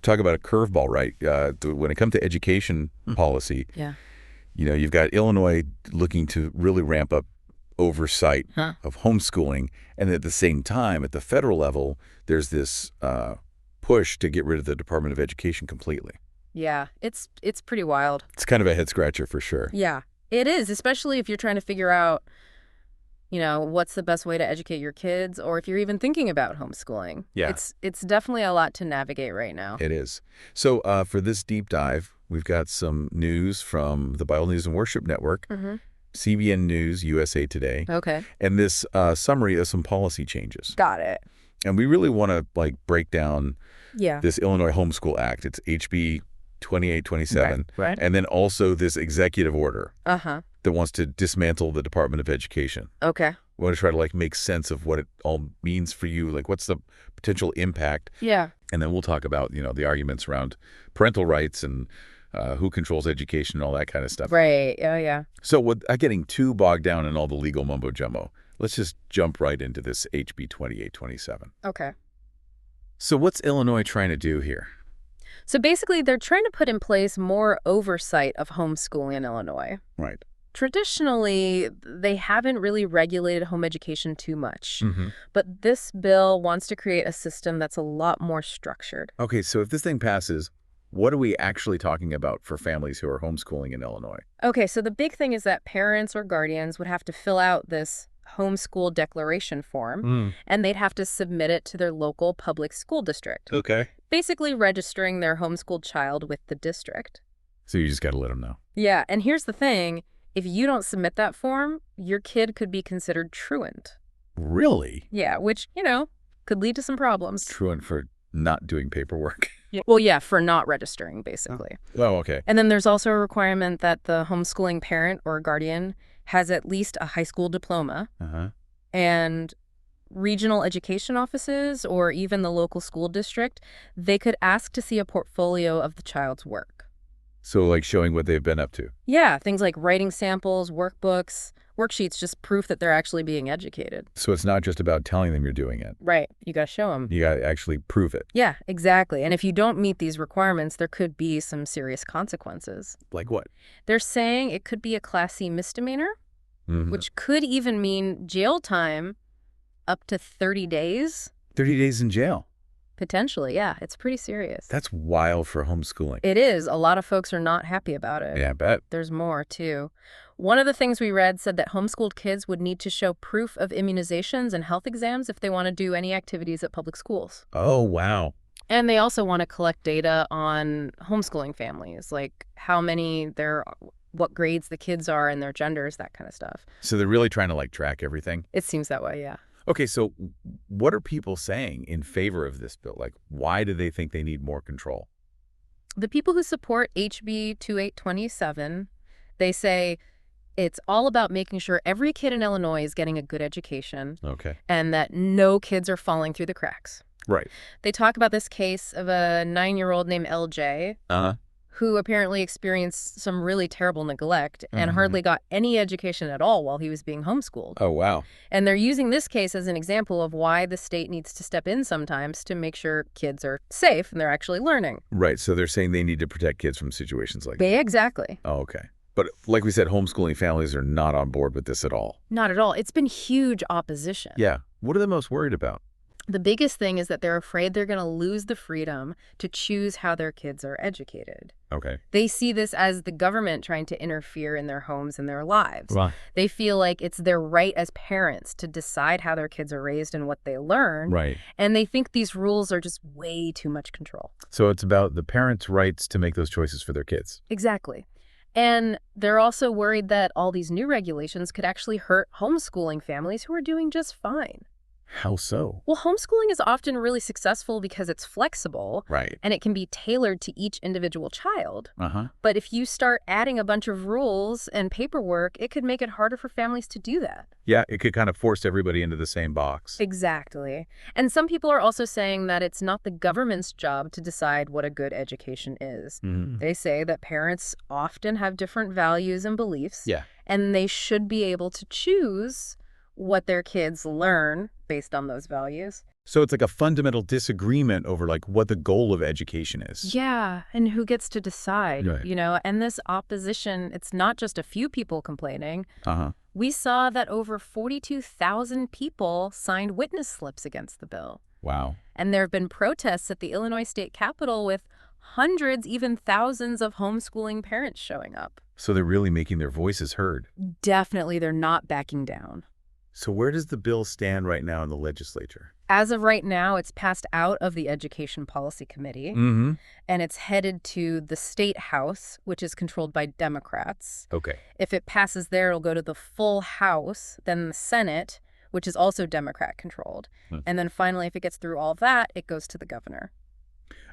Talk about a curveball, right? When it comes to education policy, Yeah. you've got Illinois looking to really ramp up oversight of homeschooling. And at the same time, at the federal level, there's this push to get rid of the Department of Education completely. Yeah, it's pretty wild. It's kind of a head scratcher for sure. Yeah, it is, especially if you're trying to figure out, what's the best way to educate your kids, or if you're even thinking about homeschooling. Yeah. It's definitely a lot to navigate right now. It is. So for this deep dive, we've got some news from the Bible News and Worship Network, CBN News, USA Today, Okay. and this summary of some policy changes. Got it. And we really want to break down Yeah. this Illinois Homeschool Act. It's HB 2827. Right. And then also this executive order Uh-huh. that wants to dismantle the Department of Education. Okay. We want to try to make sense of what it all means for you. What's the potential impact? Yeah. And then we'll talk about, the arguments around parental rights and who controls education and all that kind of stuff. Right. Yeah. So without getting too bogged down in all the legal mumbo-jumbo, let's just jump right into this HB 2827. Okay. So what's Illinois trying to do here? So basically, they're trying to put in place more oversight of homeschooling in Illinois. Right. Traditionally, they haven't really regulated home education too much. But this bill wants to create a system that's a lot more structured. Okay, so if this thing passes, what are we actually talking about for families who are homeschooling in Illinois? Okay, so the big thing is that parents or guardians would have to fill out this homeschool declaration form, and they'd have to submit it to their local public school district, Okay. basically registering their homeschooled child with the district. So you just got to let them know. Yeah, and here's the thing. If you don't submit that form, your kid could be considered truant. Really? Yeah, which, could lead to some problems. Truant for not doing paperwork. Yeah. Well, yeah, for not registering, basically. Oh, okay. And then there's also a requirement that the homeschooling parent or guardian has at least a high school diploma. And regional education offices or even the local school district, they could ask to see a portfolio of the child's work. So showing what they've been up to. Yeah, things like writing samples, workbooks, worksheets, just proof that they're actually being educated. So it's not just about telling them you're doing it. Right. You got to show them. You got to actually prove it. Yeah, exactly. And if you don't meet these requirements, there could be some serious consequences. Like what? They're saying it could be a Class C misdemeanor, which could even mean jail time up to 30 days. 30 days in jail. Potentially, yeah. It's pretty serious. That's wild for homeschooling. It is. A lot of folks are not happy about it. Yeah, I bet. There's more, too. One of the things we read said that homeschooled kids would need to show proof of immunizations and health exams if they want to do any activities at public schools. Oh, wow. And they also want to collect data on homeschooling families, like what grades the kids are and their genders, that kind of stuff. So they're really trying to track everything? It seems that way, yeah. Okay, so what are people saying in favor of this bill? Why do they think they need more control? The people who support HB 2827, they say it's all about making sure every kid in Illinois is getting a good education. Okay. And that no kids are falling through the cracks. Right. They talk about this case of a 9-year-old named LJ. Who apparently experienced some really terrible neglect and hardly got any education at all while he was being homeschooled. Oh, wow. And they're using this case as an example of why the state needs to step in sometimes to make sure kids are safe and they're actually learning. Right. So they're saying they need to protect kids from situations like that. Exactly. Oh, okay. But like we said, homeschooling families are not on board with this at all. Not at all. It's been huge opposition. Yeah. What are they most worried about? The biggest thing is that they're afraid they're going to lose the freedom to choose how their kids are educated. Okay. They see this as the government trying to interfere in their homes and their lives. Right. They feel like it's their right as parents to decide how their kids are raised and what they learn. Right. And they think these rules are just way too much control. So it's about the parents' rights to make those choices for their kids. Exactly. And they're also worried that all these new regulations could actually hurt homeschooling families who are doing just fine. How so? Well, homeschooling is often really successful because it's flexible. Right. And it can be tailored to each individual child. Uh-huh. But if you start adding a bunch of rules and paperwork, it could make it harder for families to do that. Yeah, it could kind of force everybody into the same box. Exactly. And some people are also saying that it's not the government's job to decide what a good education is. They say that parents often have different values and beliefs. Yeah. And they should be able to choose what their kids learn based on those values. So it's like a fundamental disagreement over like what the goal of education is. Yeah, and who gets to decide, Right. And this opposition, it's not just a few people complaining. Uh-huh. We saw that over 42,000 people signed witness slips against the bill. Wow. And there have been protests at the Illinois State Capitol with hundreds, even thousands of homeschooling parents showing up. So they're really making their voices heard. Definitely, they're not backing down. So where does the bill stand right now in the legislature? As of right now, it's passed out of the Education Policy Committee, Mm-hmm. and it's headed to the State House, which is controlled by Democrats. Okay. If it passes there, it'll go to the full House, then the Senate, which is also Democrat-controlled. And then finally, if it gets through all that, it goes to the governor.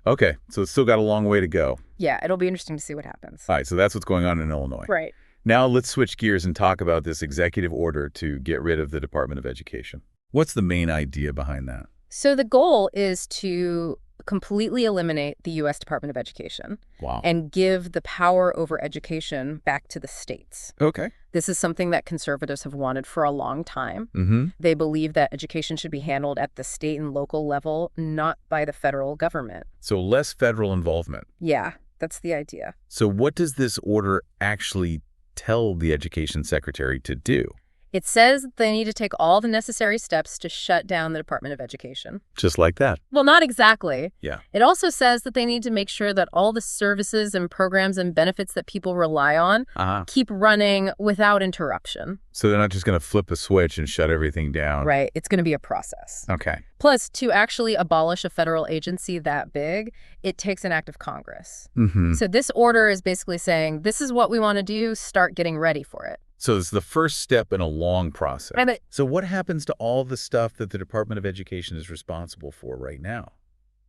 Okay. So it's still got a long way to go. Yeah, it'll be interesting to see what happens. All right. So that's what's going on in Illinois. Right. Now let's switch gears and talk about this executive order to get rid of the Department of Education. What's the main idea behind that? So the goal is to completely eliminate the U.S. Department of Education. Wow. And give the power over education back to the states. Okay. This is something that conservatives have wanted for a long time. Mm-hmm. They believe that education should be handled at the state and local level, not by the federal government. So less federal involvement. Yeah, that's the idea. So what does this order actually tell the education secretary to do? It says that they need to take all the necessary steps to shut down the Department of Education. Just like that. Well, not exactly. Yeah. It also says that they need to make sure that all the services and programs and benefits that people rely on keep running without interruption. So they're not just going to flip a switch and shut everything down. Right. It's going to be a process. Okay. Plus, to actually abolish a federal agency that big, it takes an act of Congress. Mm-hmm. So this order is basically saying, this is what we want to do, start getting ready for it. So it's the first step in a long process. Right. So what happens to all the stuff that the Department of Education is responsible for right now?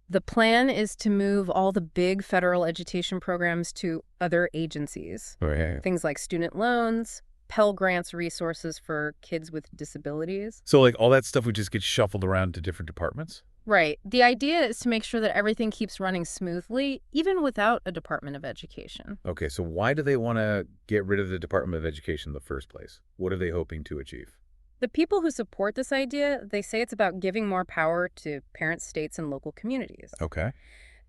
The plan is to move all the big federal education programs to other agencies. Right. Things like student loans, Pell Grants resources for kids with disabilities. So like all that stuff would just get shuffled around to different departments? Right. The idea is to make sure that everything keeps running smoothly, even without a Department of Education. Okay, so why do they want to get rid of the Department of Education in the first place? What are they hoping to achieve? The people who support this idea, they say it's about giving more power to parents, states, and local communities. Okay.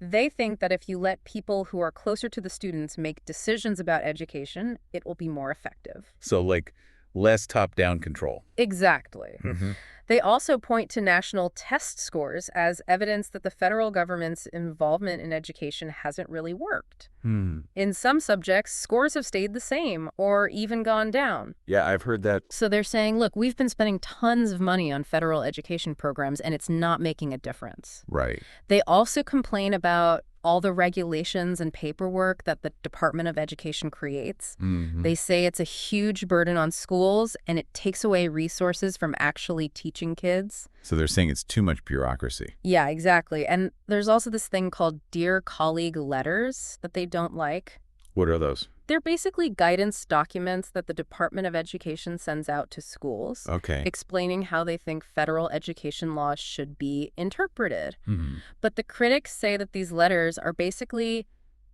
They think that if you let people who are closer to the students make decisions about education, it will be more effective. So like less top-down control. Exactly. Mm-hmm. They also point to national test scores as evidence that the federal government's involvement in education hasn't really worked. In some subjects, scores have stayed the same or even gone down. Yeah, I've heard that. So they're saying, look, we've been spending tons of money on federal education programs and it's not making a difference. Right. They also complain about all the regulations and paperwork that the Department of Education creates. Mm-hmm. They say it's a huge burden on schools and it takes away resources from actually teaching kids. So they're saying it's too much bureaucracy. Yeah, exactly. And there's also this thing called Dear Colleague letters that they don't like. What are those? They're basically guidance documents that the Department of Education sends out to schools, Okay. explaining how they think federal education laws should be interpreted. Mm-hmm. But the critics say that these letters are basically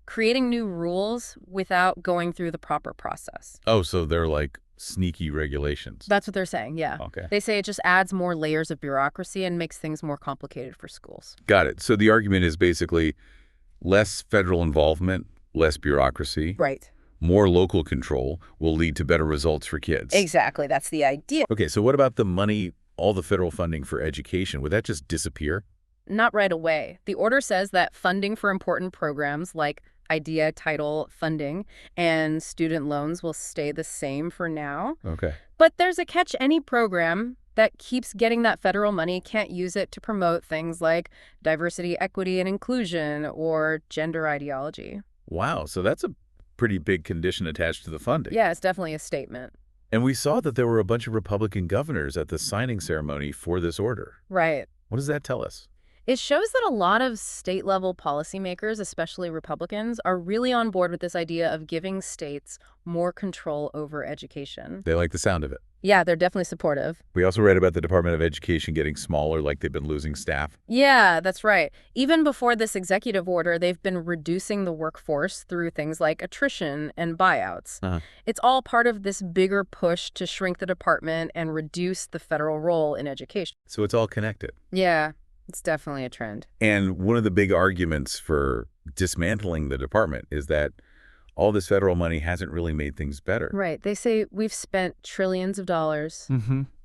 creating new rules without going through the proper process. Oh, so they're like sneaky regulations. That's what they're saying, yeah. Okay. They say it just adds more layers of bureaucracy and makes things more complicated for schools. Got it. So the argument is basically less federal involvement, less bureaucracy. Right. More local control will lead to better results for kids. Exactly. That's the idea. Okay, so what about the money, all the federal funding for education? Would that just disappear? Not right away. The order says that funding for important programs like IDEA title funding and student loans will stay the same for now. Okay. But there's a catch. Any program that keeps getting that federal money can't use it to promote things like diversity, equity, and inclusion or gender ideology. Wow, so that's a pretty big condition attached to the funding. Yeah, it's definitely a statement. And we saw that there were a bunch of Republican governors at the signing ceremony for this order. Right. What does that tell us? It shows that a lot of state-level policymakers, especially Republicans, are really on board with this idea of giving states more control over education. They like the sound of it. Yeah, they're definitely supportive. We also read about the Department of Education getting smaller, like they've been losing staff. Yeah, that's right. Even before this executive order, they've been reducing the workforce through things like attrition and buyouts. It's all part of this bigger push to shrink the department and reduce the federal role in education. So it's all connected. Yeah. It's definitely a trend. And one of the big arguments for dismantling the department is that all this federal money hasn't really made things better. Right. They say we've spent trillions of dollars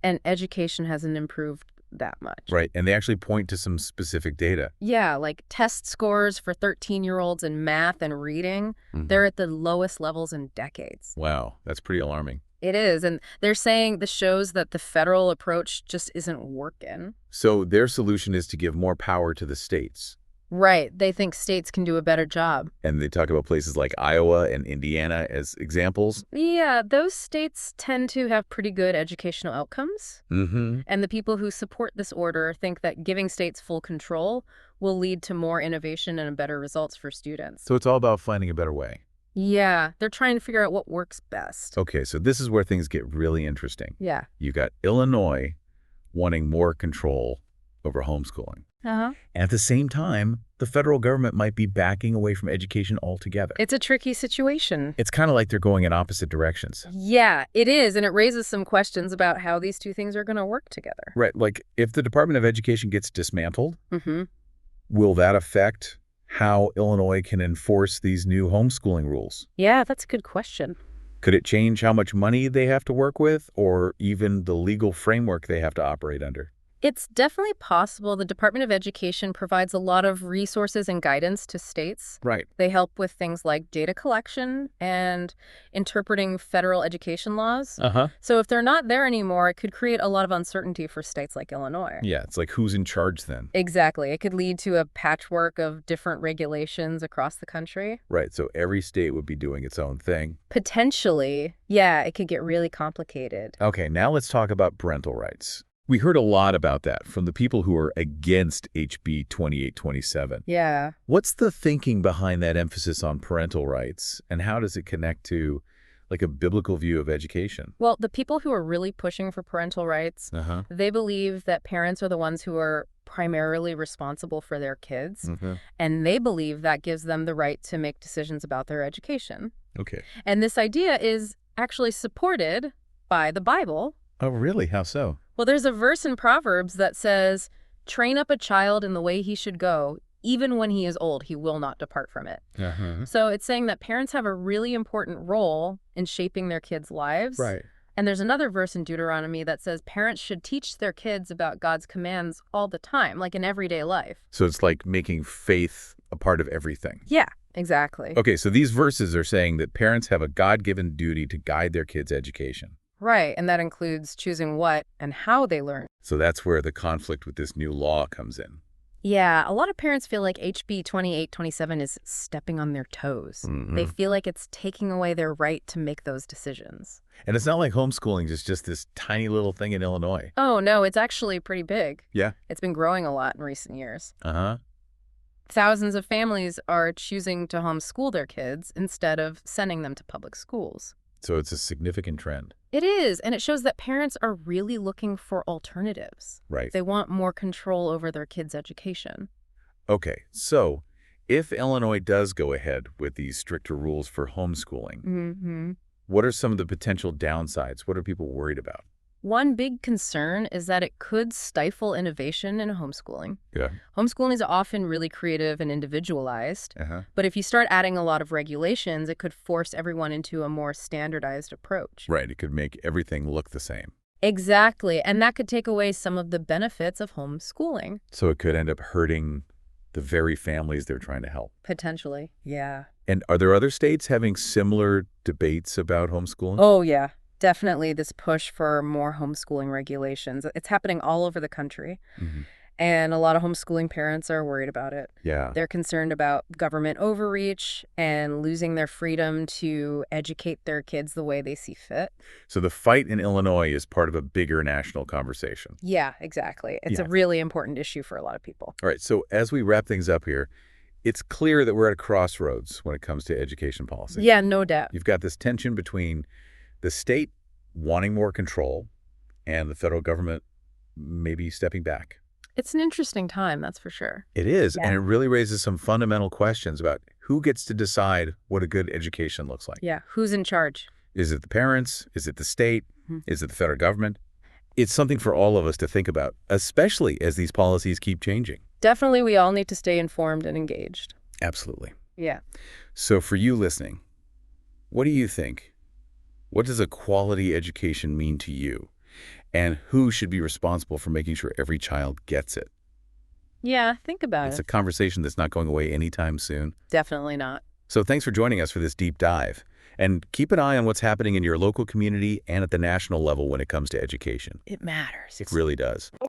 and education hasn't improved that much. Right. And they actually point to some specific data. Yeah, like test scores for 13-year-olds in math and reading, they're at the lowest levels in decades. Wow, that's pretty alarming. It is. And they're saying this shows that the federal approach just isn't working. So their solution is to give more power to the states. Right. They think states can do a better job. And they talk about places like Iowa and Indiana as examples. Yeah, those states tend to have pretty good educational outcomes. And the people who support this order think that giving states full control will lead to more innovation and better results for students. So it's all about finding a better way. Yeah, they're trying to figure out what works best. Okay, so this is where things get really interesting. Yeah. You got Illinois wanting more control over homeschooling. And at the same time, the federal government might be backing away from education altogether. It's a tricky situation. It's kind of like they're going in opposite directions. Yeah, it is. And it raises some questions about how these two things are going to work together. Right. Like if the Department of Education gets dismantled, will that affect how Illinois can enforce these new homeschooling rules? Yeah, that's a good question. Could it change how much money they have to work with or even the legal framework they have to operate under? It's definitely possible. The Department of Education provides a lot of resources and guidance to states. Right. They help with things like data collection and interpreting federal education laws. So if they're not there anymore, it could create a lot of uncertainty for states like Illinois. Yeah, it's like who's in charge then? Exactly. It could lead to a patchwork of different regulations across the country. Right, so every state would be doing its own thing. Potentially. Yeah, it could get really complicated. Okay, now let's talk about parental rights. We heard a lot about that from the people who are against HB 2827. Yeah. What's the thinking behind that emphasis on parental rights, and how does it connect to like a biblical view of education? Well, the people who are really pushing for parental rights, they believe that parents are the ones who are primarily responsible for their kids, and they believe that gives them the right to make decisions about their education. Okay. And this idea is actually supported by the Bible. Oh, really? How so? Well, there's a verse in Proverbs that says, "Train up a child in the way he should go. Even when he is old, he will not depart from it." So it's saying that parents have a really important role in shaping their kids' lives. Right. And there's another verse in Deuteronomy that says parents should teach their kids about God's commands all the time, like in everyday life. So it's like making faith a part of everything. Yeah, exactly. Okay, so these verses are saying that parents have a God-given duty to guide their kids' education. Right, and that includes choosing what and how they learn. So that's where the conflict with this new law comes in. Yeah, a lot of parents feel like HB 2827 is stepping on their toes. They feel like it's taking away their right to make those decisions. And it's not like homeschooling is just this tiny little thing in Illinois. Oh, no, it's actually pretty big. Yeah? It's been growing a lot in recent years. Thousands of families are choosing to homeschool their kids instead of sending them to public schools. So it's a significant trend. It is, and it shows that parents are really looking for alternatives. Right. They want more control over their kids' education. Okay, so if Illinois does go ahead with these stricter rules for homeschooling, what are some of the potential downsides? What are people worried about? One big concern is that it could stifle innovation in homeschooling. Yeah. Homeschooling is often really creative and individualized, but if you start adding a lot of regulations, it could force everyone into a more standardized approach. Right, it could make everything look the same. Exactly, and that could take away some of the benefits of homeschooling. So it could end up hurting the very families they're trying to help. Potentially, yeah. And are there other states having similar debates about homeschooling? Oh, yeah. Definitely this push for more homeschooling regulations. It's happening all over the country. And a lot of homeschooling parents are worried about it. Yeah. They're concerned about government overreach and losing their freedom to educate their kids the way they see fit. So the fight in Illinois is part of a bigger national conversation. Yeah, exactly. It's a really important issue for a lot of people. All right, so as we wrap things up here, it's clear that we're at a crossroads when it comes to education policy. Yeah, no doubt. You've got this tension between the state wanting more control and the federal government maybe stepping back. It's an interesting time, that's for sure. It is, and it really raises some fundamental questions about who gets to decide what a good education looks like. Yeah, who's in charge? Is it the parents? Is it the state? Is it the federal government? it's something for all of us to think about, especially as these policies keep changing. Definitely, we all need to stay informed and engaged. Absolutely. Yeah. So for you listening, what do you think? What does a quality education mean to you? And who should be responsible for making sure every child gets it? Yeah, think about It's it. a conversation that's not going away anytime soon. Definitely not. So thanks for joining us for this deep dive. And keep an eye on what's happening in your local community and at the national level when it comes to education. It matters. It really does.